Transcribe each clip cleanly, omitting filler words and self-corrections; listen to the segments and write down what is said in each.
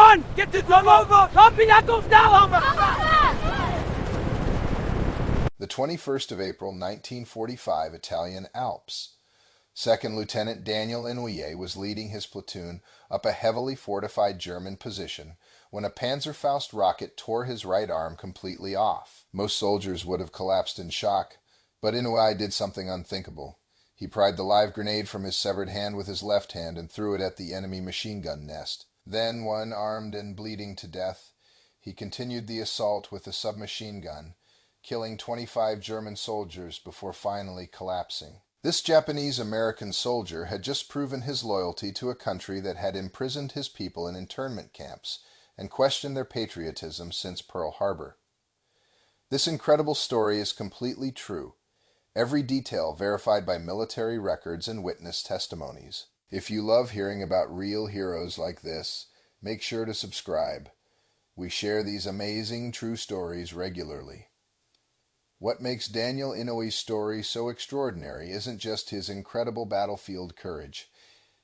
Run! Get to the over! Copy that, goes down! The 21st of April, 1945, Italian Alps. Second Lieutenant Daniel Inouye was leading his platoon up a heavily fortified German position when a panzerfaust rocket tore his right arm completely off. Most soldiers would have collapsed in shock, but Inouye did something unthinkable. He pried the live grenade from his severed hand with his left hand and threw it at the enemy machine gun nest. Then, one-armed and bleeding to death, he continued the assault with a submachine gun, killing 25 German soldiers before finally collapsing. This Japanese-American soldier had just proven his loyalty to a country that had imprisoned his people in internment camps and questioned their patriotism since Pearl Harbor. This incredible story is completely true, every detail verified by military records and witness testimonies. If you love hearing about real heroes like this, make sure to subscribe. We share these amazing true stories regularly. What makes Daniel Inouye's story so extraordinary isn't just his incredible battlefield courage.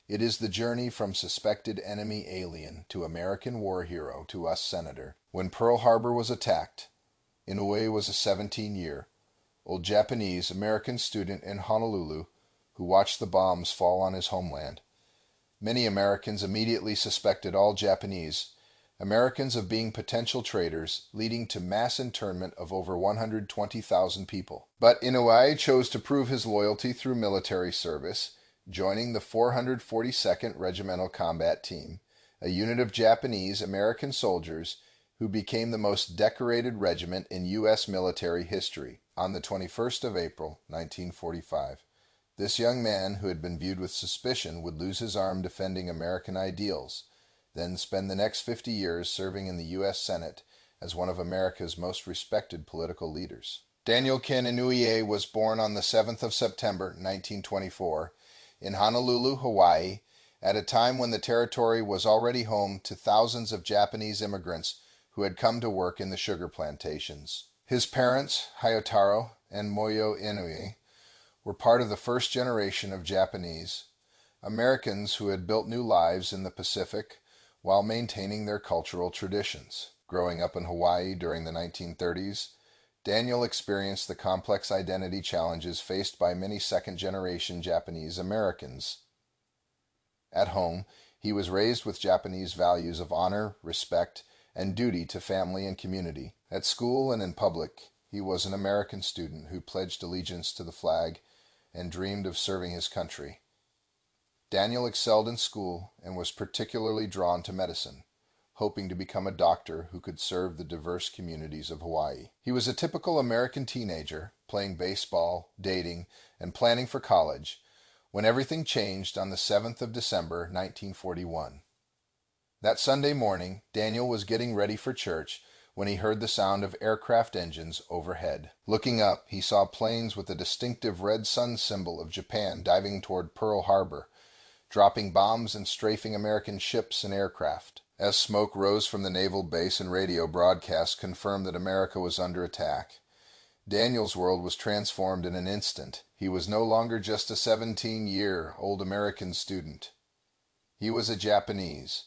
It is the journey from suspected enemy alien to American war hero to us senator. When Pearl Harbor was attacked, Inouye was a 17-year-old Japanese-American student in Honolulu who watched the bombs fall on his homeland. Many Americans immediately suspected all Japanese Americans of being potential traitors, leading to mass internment of over 120,000 people. But Inouye chose to prove his loyalty through military service, joining the 442nd Regimental Combat Team, a unit of Japanese-American soldiers who became the most decorated regiment in U.S. military history on the 21st of April, 1945. This young man, who had been viewed with suspicion, would lose his arm defending American ideals, then spend the next 50 years serving in the U.S. Senate as one of America's most respected political leaders. Daniel Inouye was born on the 7th of September, 1924, in Honolulu, Hawaii, at a time when the territory was already home to thousands of Japanese immigrants who had come to work in the sugar plantations. His parents, Hayotaro and Moyo Inouye, were part of the first generation of Japanese Americans who had built new lives in the Pacific while maintaining their cultural traditions. Growing up in Hawaii during the 1930s, Daniel experienced the complex identity challenges faced by many second-generation Japanese Americans. At home, he was raised with Japanese values of honor, respect, and duty to family and community. At school and in public, he was an American student who pledged allegiance to the flag and dreamed of serving his country. Daniel excelled in school and was particularly drawn to medicine, hoping to become a doctor who could serve the diverse communities of Hawaii. He was a typical American teenager, playing baseball, dating, and planning for college, when everything changed on the 7th of December, 1941. That Sunday morning, Daniel was getting ready for church when he heard the sound of aircraft engines overhead. Looking up, he saw planes with the distinctive red sun symbol of Japan diving toward Pearl Harbor, dropping bombs and strafing American ships and aircraft. As smoke rose from the naval base and radio broadcasts confirmed that America was under attack, Daniel's world was transformed in an instant. He was no longer just a 17-year-old American student. He was a Japanese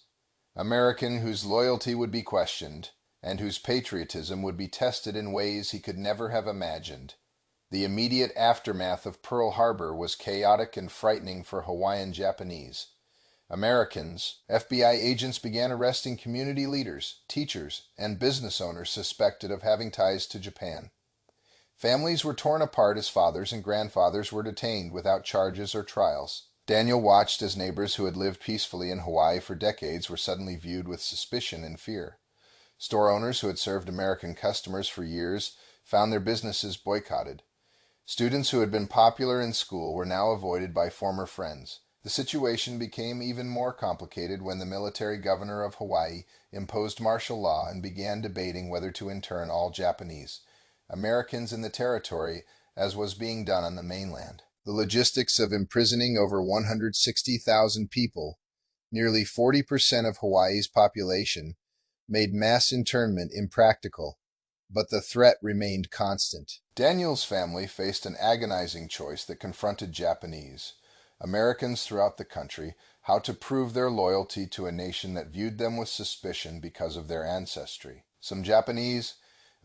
American whose loyalty would be questioned and whose patriotism would be tested in ways he could never have imagined. The immediate aftermath of Pearl Harbor was chaotic and frightening for Hawaiian Japanese Americans. FBI agents began arresting community leaders, teachers, and business owners suspected of having ties to Japan. Families were torn apart as fathers and grandfathers were detained without charges or trials. Daniel watched as neighbors who had lived peacefully in Hawaii for decades were suddenly viewed with suspicion and fear. Store owners who had served American customers for years found their businesses boycotted. Students who had been popular in school were now avoided by former friends. The situation became even more complicated when the military governor of Hawaii imposed martial law and began debating whether to intern all Japanese Americans in the territory as was being done on the mainland. The logistics of imprisoning over 160,000 people, nearly 40% of Hawaii's population, made mass internment impractical, but the threat remained constant. Daniel's family faced an agonizing choice that confronted Japanese Americans throughout the country: how to prove their loyalty to a nation that viewed them with suspicion because of their ancestry. Some Japanese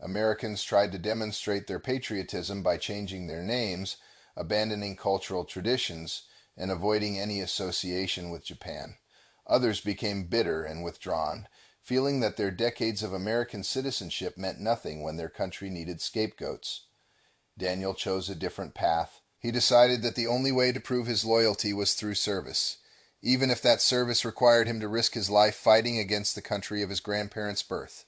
Americans tried to demonstrate their patriotism by changing their names, abandoning cultural traditions, and avoiding any association with Japan. Others became bitter and withdrawn, feeling that their decades of American citizenship meant nothing when their country needed scapegoats. Daniel chose a different path. He decided that the only way to prove his loyalty was through service, even if that service required him to risk his life fighting against the country of his grandparents' birth.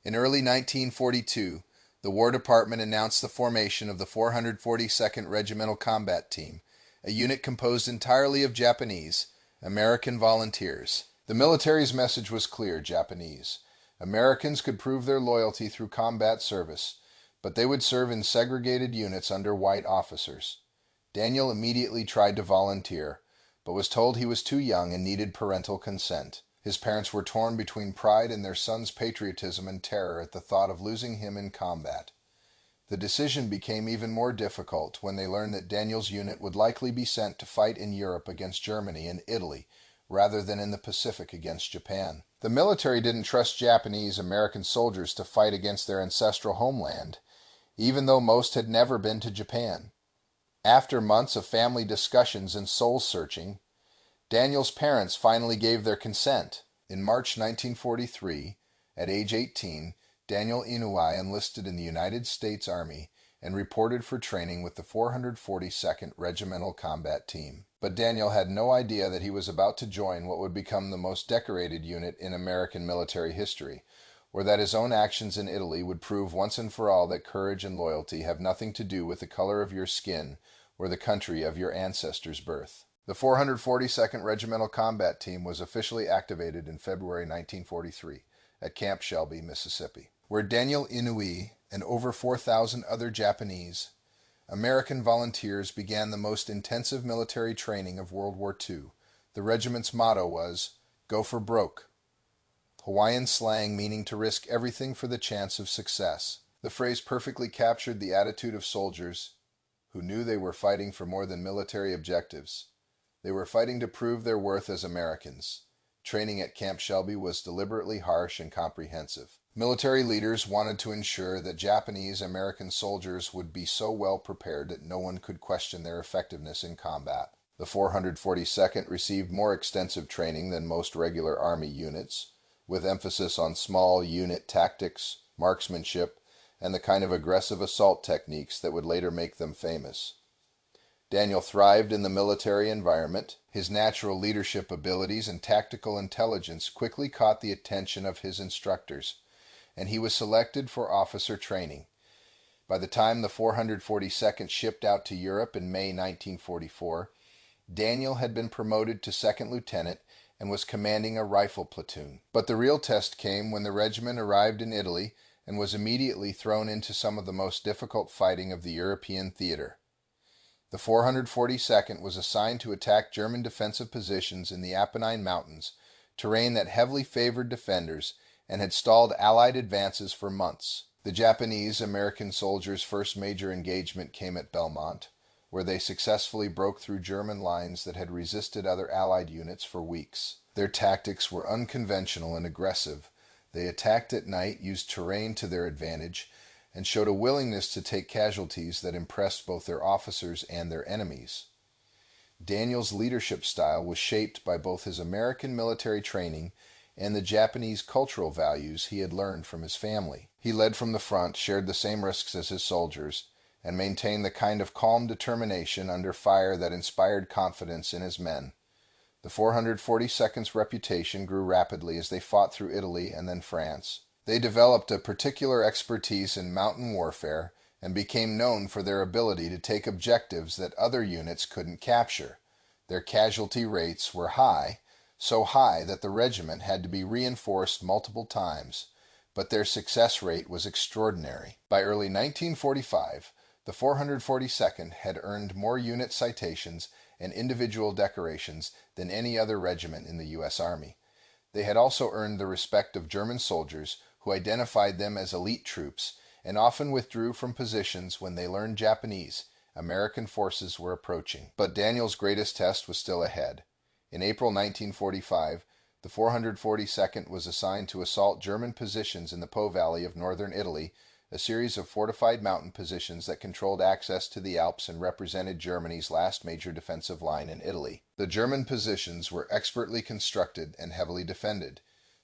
In early 1942, the War Department announced the formation of the 442nd Regimental Combat Team, a unit composed entirely of Japanese, American volunteers. The military's message was clear: Japanese. Americans could prove their loyalty through combat service, but they would serve in segregated units under white officers. Daniel immediately tried to volunteer, but was told he was too young and needed parental consent. His parents were torn between pride in their son's patriotism and terror at the thought of losing him in combat. The decision became even more difficult when they learned that Daniel's unit would likely be sent to fight in Europe against Germany and Italy, rather than in the Pacific against Japan. The military didn't trust Japanese American soldiers to fight against their ancestral homeland, even though most had never been to Japan. After months of family discussions and soul-searching, Daniel's parents finally gave their consent. In March 1943, at age 18, Daniel Inouye enlisted in the United States Army and reported for training with the 442nd Regimental Combat Team. But Daniel had no idea that he was about to join what would become the most decorated unit in American military history, or that his own actions in Italy would prove once and for all that courage and loyalty have nothing to do with the color of your skin or the country of your ancestors' birth. The 442nd Regimental Combat Team was officially activated in February 1943 at Camp Shelby, Mississippi, where Daniel Inouye and over 4,000 other Japanese American volunteers began the most intensive military training of World War II. The regiment's motto was, "Go for broke," Hawaiian slang meaning to risk everything for the chance of success. The phrase perfectly captured the attitude of soldiers who knew they were fighting for more than military objectives. They were fighting to prove their worth as Americans. Training at Camp Shelby was deliberately harsh and comprehensive. Military leaders wanted to ensure that Japanese American soldiers would be so well prepared that no one could question their effectiveness in combat. The 442nd received more extensive training than most regular Army units, with emphasis on small unit tactics, marksmanship, and the kind of aggressive assault techniques that would later make them famous. Daniel thrived in the military environment. His natural leadership abilities and tactical intelligence quickly caught the attention of his instructors, and he was selected for officer training. By the time the 442nd shipped out to Europe in May 1944, Daniel had been promoted to second lieutenant and was commanding a rifle platoon. But the real test came when the regiment arrived in Italy and was immediately thrown into some of the most difficult fighting of the European theater. The 442nd was assigned to attack German defensive positions in the Apennine Mountains, terrain that heavily favored defenders and had stalled Allied advances for months. The Japanese American soldiers' first major engagement came at Belmont, where they successfully broke through German lines that had resisted other Allied units for weeks. Their tactics were unconventional and aggressive. They attacked at night, used terrain to their advantage, and showed a willingness to take casualties that impressed both their officers and their enemies. Daniel's leadership style was shaped by both his American military training and the Japanese cultural values he had learned from his family. He led from the front, shared the same risks as his soldiers, and maintained the kind of calm determination under fire that inspired confidence in his men. The 442nd's reputation grew rapidly as they fought through Italy and then France. They developed a particular expertise in mountain warfare and became known for their ability to take objectives that other units couldn't capture. Their casualty rates were high, so high that the regiment had to be reinforced multiple times, but their success rate was extraordinary. By early 1945, the 442nd had earned more unit citations and individual decorations than any other regiment in the U.S. Army. They had also earned the respect of German soldiers who identified them as elite troops and often withdrew from positions when they learned Japanese. American forces were approaching. But Daniel's greatest test was still ahead. In April 1945, the 442nd was assigned to assault German positions in the Po Valley of northern Italy, a series of fortified mountain positions that controlled access to the Alps and represented Germany's last major defensive line in Italy. The German positions were expertly constructed and heavily defended.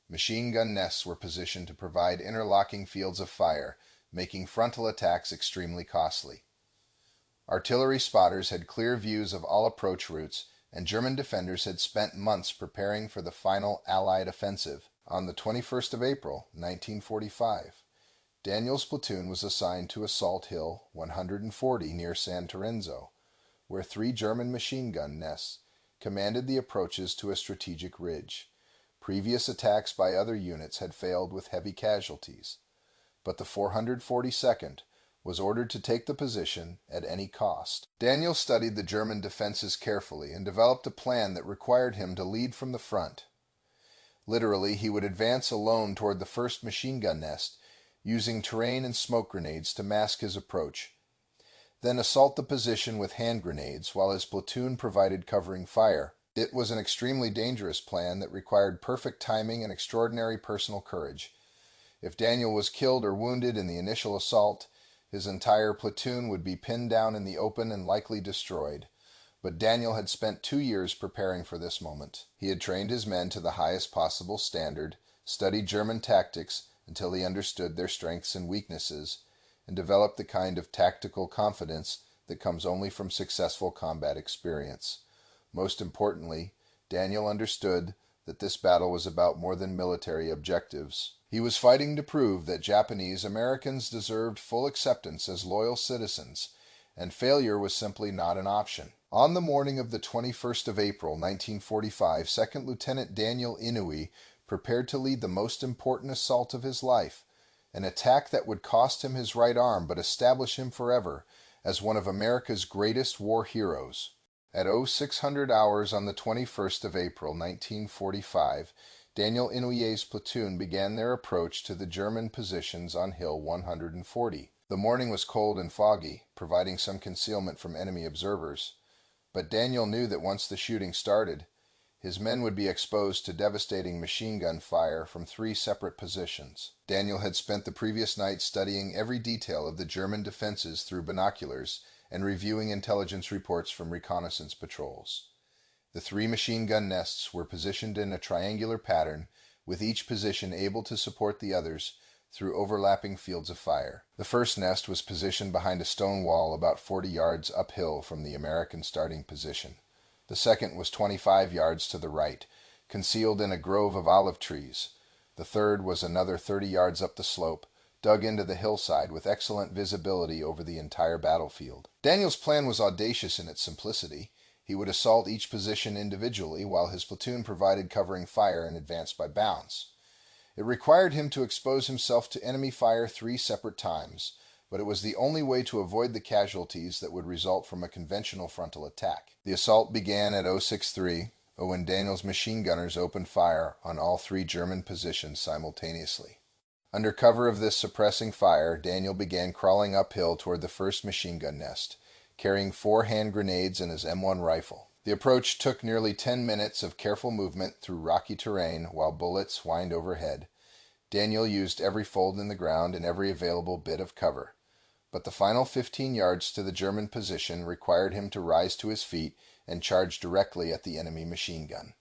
Machine gun nests were positioned to provide interlocking fields of fire, making frontal attacks extremely costly. Artillery spotters had clear views of all approach routes, and German defenders had spent months preparing for the final Allied offensive. On the 21st of April, 1945, Daniel's platoon was assigned to Assault Hill 140 near San Terenzo, where 3 German machine gun nests commanded the approaches to a strategic ridge. Previous attacks by other units had failed with heavy casualties, but the 442nd was ordered to take the position at any cost. Daniel studied the German defenses carefully and developed a plan that required him to lead from the front. Literally, he would advance alone toward the first machine gun nest, using terrain and smoke grenades to mask his approach, then assault the position with hand grenades while his platoon provided covering fire. It was an extremely dangerous plan that required perfect timing and extraordinary personal courage. If Daniel was killed or wounded in the initial assault, his entire platoon would be pinned down in the open and likely destroyed. But Daniel had spent 2 years preparing for this moment. He had trained his men to the highest possible standard, studied German tactics until he understood their strengths and weaknesses, and developed the kind of tactical confidence that comes only from successful combat experience. Most importantly, Daniel understood that this battle was about more than military objectives. He was fighting to prove that Japanese Americans deserved full acceptance as loyal citizens, and failure was simply not an option. On the morning of the 21st of April, 1945, 2nd Lieutenant Daniel Inouye prepared to lead the most important assault of his life, an attack that would cost him his right arm but establish him forever as one of America's greatest war heroes. At 0600 hours on the 21st of April, 1945, Daniel Inouye's platoon began their approach to the German positions on Hill 140. The morning was cold and foggy, providing some concealment from enemy observers, but Daniel knew that once the shooting started, his men would be exposed to devastating machine gun fire from 3 separate positions. Daniel had spent the previous night studying every detail of the German defenses through binoculars and reviewing intelligence reports from reconnaissance patrols. The 3 machine gun nests were positioned in a triangular pattern, with each position able to support the others through overlapping fields of fire. The first nest was positioned behind a stone wall about 40 yards uphill from the American starting position. The second was 25 yards to the right, concealed in a grove of olive trees. The third was another 30 yards up the slope, dug into the hillside with excellent visibility over the entire battlefield. Daniel's plan was audacious in its simplicity. He would assault each position individually while his platoon provided covering fire and advanced by bounds. It required him to expose himself to enemy fire 3 separate times, but it was the only way to avoid the casualties that would result from a conventional frontal attack. The assault began at 063, when Daniel's machine gunners opened fire on all 3 German positions simultaneously. Under cover of this suppressing fire, Daniel began crawling uphill toward the first machine gun nest, carrying 4 hand grenades and his M1 rifle. The approach took nearly 10 minutes of careful movement through rocky terrain while bullets whined overhead. Daniel used every fold in the ground and every available bit of cover, but the final 15 yards to the German position required him to rise to his feet and charge directly at the enemy machine gun.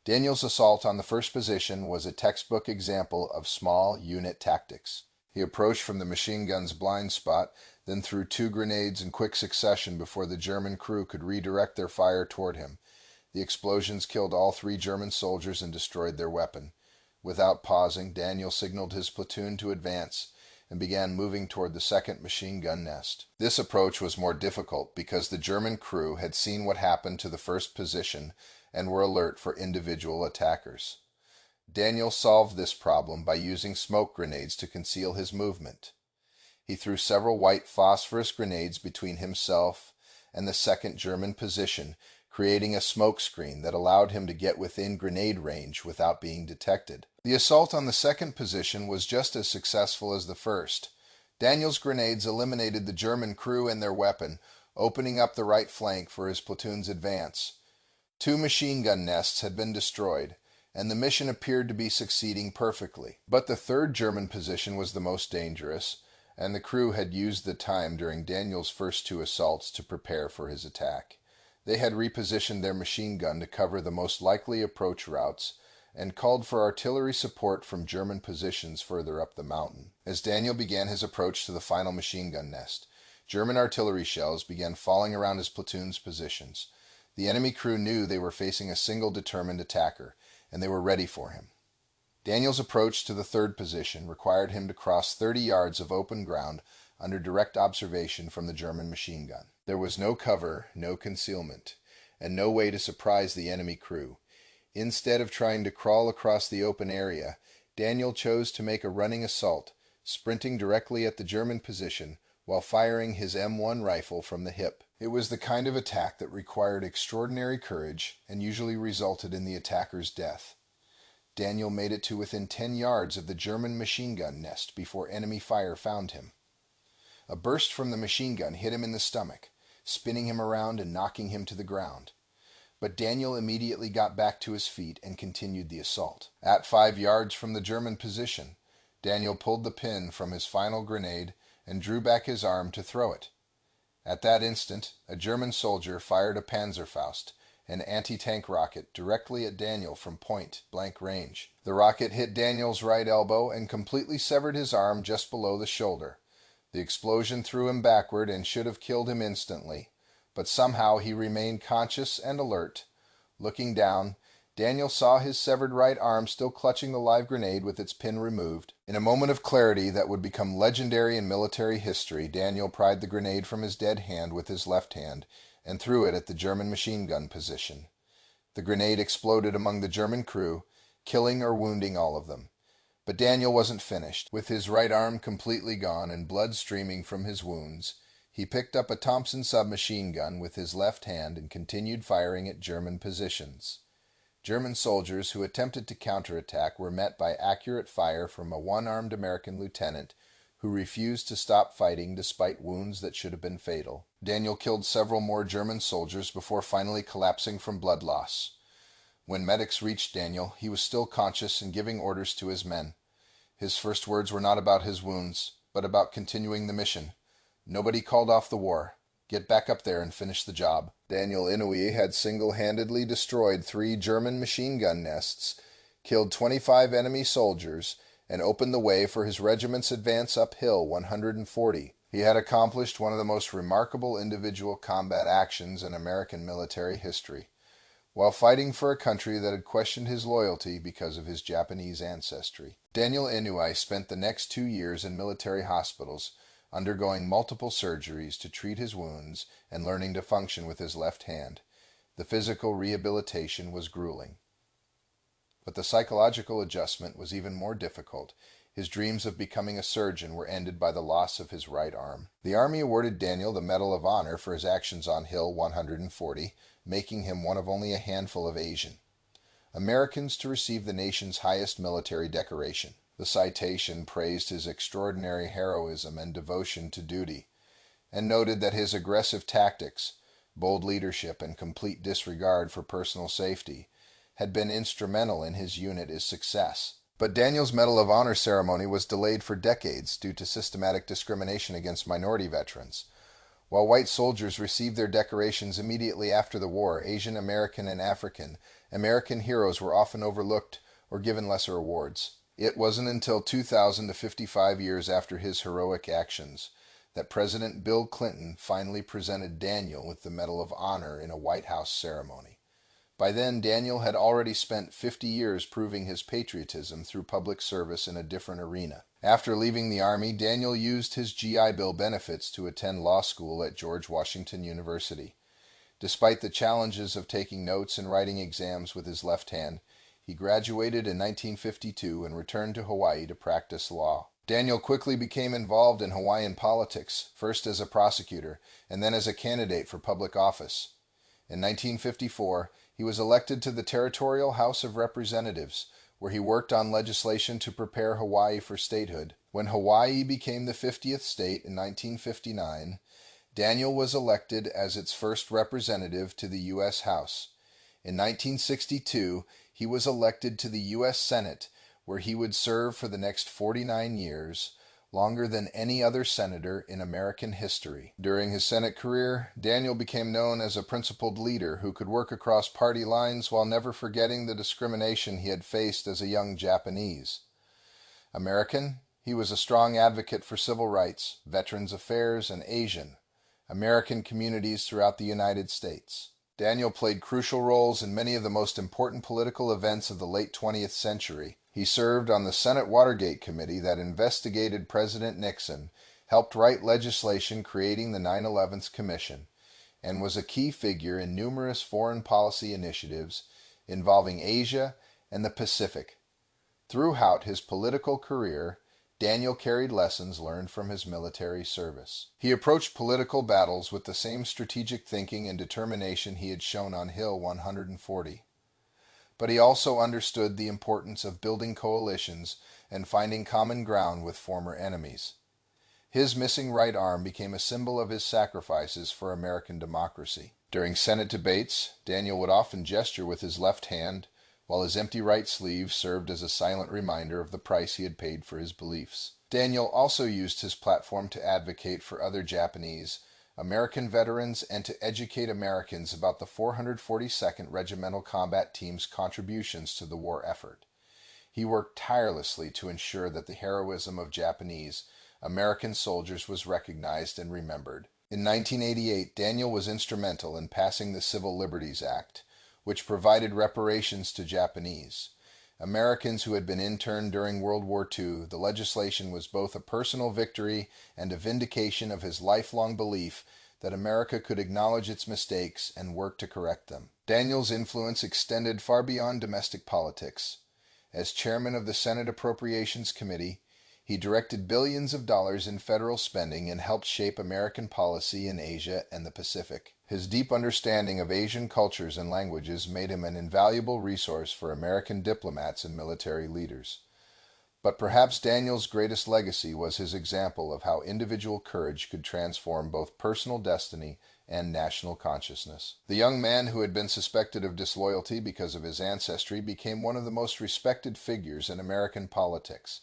Daniel's assault on the first position was a textbook example of small unit tactics. He approached from the machine gun's blind spot, then threw 2 grenades in quick succession before the German crew could redirect their fire toward him. The explosions killed all 3 German soldiers and destroyed their weapon. Without pausing, Daniel signaled his platoon to advance and began moving toward the second machine gun nest. This approach was more difficult because the German crew had seen what happened to the first position and were alert for individual attackers. Daniel solved this problem by using smoke grenades to conceal his movement. He threw several white phosphorus grenades between himself and the second German position, creating a smoke screen that allowed him to get within grenade range without being detected. The assault on the second position was just as successful as the first. Daniel's grenades eliminated the German crew and their weapon, opening up the right flank for his platoon's advance. 2 machine gun nests had been destroyed, and the mission appeared to be succeeding perfectly. But the 3rd German position was the most dangerous, and the crew had used the time during Daniel's first 2 assaults to prepare for his attack. They had repositioned their machine gun to cover the most likely approach routes and called for artillery support from German positions further up the mountain. As Daniel began his approach to the final machine gun nest, German artillery shells began falling around his platoon's positions. The enemy crew knew they were facing a single determined attacker, and they were ready for him. Daniel's approach to the 3rd position required him to cross 30 yards of open ground under direct observation from the German machine gun. There was no cover, no concealment, and no way to surprise the enemy crew. Instead of trying to crawl across the open area, Daniel chose to make a running assault, sprinting directly at the German position while firing his M1 rifle from the hip. It was the kind of attack that required extraordinary courage and usually resulted in the attacker's death. Daniel made it to within 10 yards of the German machine gun nest before enemy fire found him. A burst from the machine gun hit him in the stomach, spinning him around and knocking him to the ground. But Daniel immediately got back to his feet and continued the assault. At 5 yards from the German position, Daniel pulled the pin from his final grenade and drew back his arm to throw it. At that instant, a German soldier fired a panzerfaust, an anti-tank rocket, directly at Daniel from point-blank range. The rocket hit Daniel's right elbow and completely severed his arm just below the shoulder. The explosion threw him backward and should have killed him instantly, but somehow he remained conscious and alert. Looking down, Daniel saw his severed right arm still clutching the live grenade with its pin removed. In a moment of clarity that would become legendary in military history, Daniel pried the grenade from his dead hand with his left hand and threw it at the German machine gun position. The grenade exploded among the German crew, killing or wounding all of them. But Daniel wasn't finished. With his right arm completely gone and blood streaming from his wounds, he picked up a Thompson submachine gun with his left hand and continued firing at German positions. German soldiers who attempted to counterattack were met by accurate fire from a one-armed American lieutenant who refused to stop fighting despite wounds that should have been fatal. Daniel killed several more German soldiers before finally collapsing from blood loss. When medics reached Daniel, he was still conscious and giving orders to his men. His first words were not about his wounds, but about continuing the mission. Nobody called off the war. Get back up there and finish the job. Daniel Inouye had single-handedly destroyed 3 German machine gun nests, killed 25 enemy soldiers, and opened the way for his regiment's advance uphill 140. He had accomplished one of the most remarkable individual combat actions in American military history, while fighting for a country that had questioned his loyalty because of his Japanese ancestry. Daniel Inouye spent the next 2 years in military hospitals, undergoing multiple surgeries to treat his wounds and learning to function with his left hand. The physical rehabilitation was grueling. But the psychological adjustment was even more difficult. His dreams of becoming a surgeon were ended by the loss of his right arm. The Army awarded Daniel the Medal of Honor for his actions on Hill 140, making him one of only a handful of Asian Americans to receive the nation's highest military decoration. The citation praised his extraordinary heroism and devotion to duty, and noted that his aggressive tactics, bold leadership, and complete disregard for personal safety had been instrumental in his unit's success. But Daniel's Medal of Honor ceremony was delayed for decades due to systematic discrimination against minority veterans. While white soldiers received their decorations immediately after the war, Asian American and African American heroes were often overlooked or given lesser awards. It wasn't until 2000, to 55 years after his heroic actions, that President Bill Clinton finally presented Daniel with the Medal of Honor in a White House ceremony. By then, Daniel had already spent 50 years proving his patriotism through public service in a different arena. After leaving the Army, Daniel used his GI Bill benefits to attend law school at George Washington University. Despite the challenges of taking notes and writing exams with his left hand, he graduated in 1952 and returned to Hawaii to practice law. Daniel quickly became involved in Hawaiian politics, first as a prosecutor and then as a candidate for public office. In 1954, he was elected to the Territorial House of Representatives, where he worked on legislation to prepare Hawaii for statehood. When Hawaii became the 50th state in 1959, Daniel was elected as its first representative to the U.S. House. In 1962, he was elected to the U.S. Senate, where he would serve for the next 49 years, longer than any other senator in American history. During his Senate career, Daniel became known as a principled leader who could work across party lines while never forgetting the discrimination he had faced as a young Japanese. American, he was a strong advocate for civil rights, veterans affairs, and Asian American communities throughout the United States. Daniel played crucial roles in many of the most important political events of the late 20th century. He served on the Senate Watergate Committee that investigated President Nixon, helped write legislation creating the 9/11 Commission, and was a key figure in numerous foreign policy initiatives involving Asia and the Pacific. Throughout his political career, Daniel carried lessons learned from his military service. He approached political battles with the same strategic thinking and determination he had shown on Hill 140. But he also understood the importance of building coalitions and finding common ground with former enemies. His missing right arm became a symbol of his sacrifices for American democracy. During Senate debates, Daniel would often gesture with his left hand, while his empty right sleeve served as a silent reminder of the price he had paid for his beliefs. Daniel also used his platform to advocate for other Japanese, American veterans, and to educate Americans about the 442nd Regimental Combat Team's contributions to the war effort. He worked tirelessly to ensure that the heroism of Japanese American soldiers was recognized and remembered. In 1988, Daniel was instrumental in passing the Civil Liberties Act, which provided reparations to Japanese Americans who had been interned during World War II. The legislation was both a personal victory and a vindication of his lifelong belief that America could acknowledge its mistakes and work to correct them. Daniel's influence extended far beyond domestic politics. As chairman of the Senate Appropriations Committee, he directed billions of dollars in federal spending and helped shape American policy in Asia and the Pacific. His deep understanding of Asian cultures and languages made him an invaluable resource for American diplomats and military leaders. But perhaps Daniel's greatest legacy was his example of how individual courage could transform both personal destiny and national consciousness. The young man who had been suspected of disloyalty because of his ancestry became one of the most respected figures in American politics.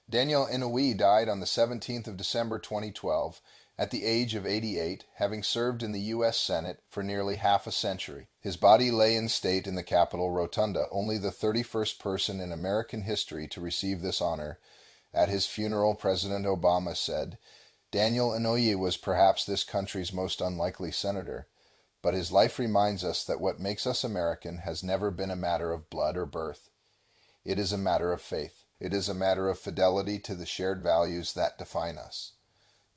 Daniel Inouye died on the 17th of December 2012 at the age of 88, having served in the U.S. Senate for nearly half a century. His body lay in state in the Capitol Rotunda, only the 31st person in American history to receive this honor. At his funeral, President Obama said, "Daniel Inouye was perhaps this country's most unlikely senator, but his life reminds us that what makes us American has never been a matter of blood or birth. It is a matter of faith. It is a matter of fidelity to the shared values that define us."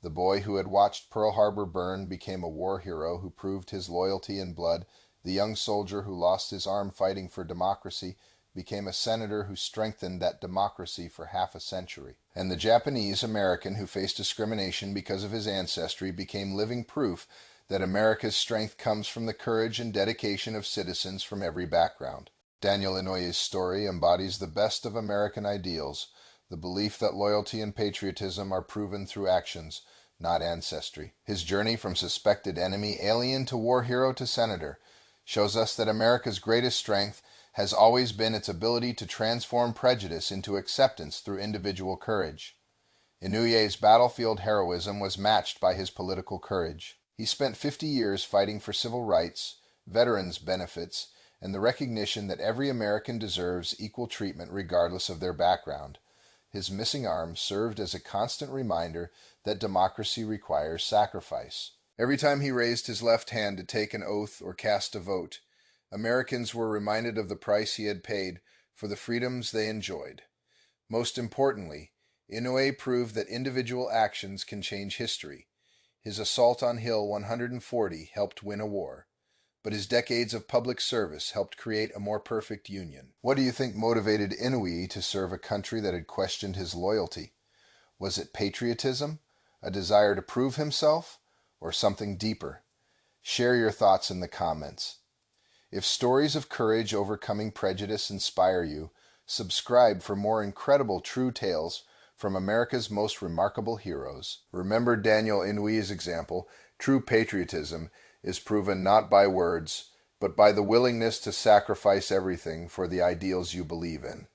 The boy who had watched Pearl Harbor burn became a war hero who proved his loyalty in blood. The young soldier who lost his arm fighting for democracy became a senator who strengthened that democracy for half a century. And the Japanese American who faced discrimination because of his ancestry became living proof that America's strength comes from the courage and dedication of citizens from every background. Daniel Inouye's story embodies the best of American ideals, the belief that loyalty and patriotism are proven through actions, not ancestry. His journey from suspected enemy alien to war hero to senator shows us that America's greatest strength has always been its ability to transform prejudice into acceptance through individual courage. Inouye's battlefield heroism was matched by his political courage. He spent 50 years fighting for civil rights, veterans' benefits, and the recognition that every American deserves equal treatment regardless of their background. His missing arm served as a constant reminder that democracy requires sacrifice. Every time he raised his left hand to take an oath or cast a vote, Americans were reminded of the price he had paid for the freedoms they enjoyed. Most importantly, Inouye proved that individual actions can change history. His assault on Hill 140 helped win a war, but his decades of public service helped create a more perfect union. What do you think motivated Inouye to serve a country that had questioned his loyalty? Was it patriotism, a desire to prove himself, or something deeper? Share your thoughts in the comments. If stories of courage overcoming prejudice inspire you, subscribe for more incredible true tales from America's most remarkable heroes. Remember Daniel Inouye's example: true patriotism is proven not by words, but by the willingness to sacrifice everything for the ideals you believe in.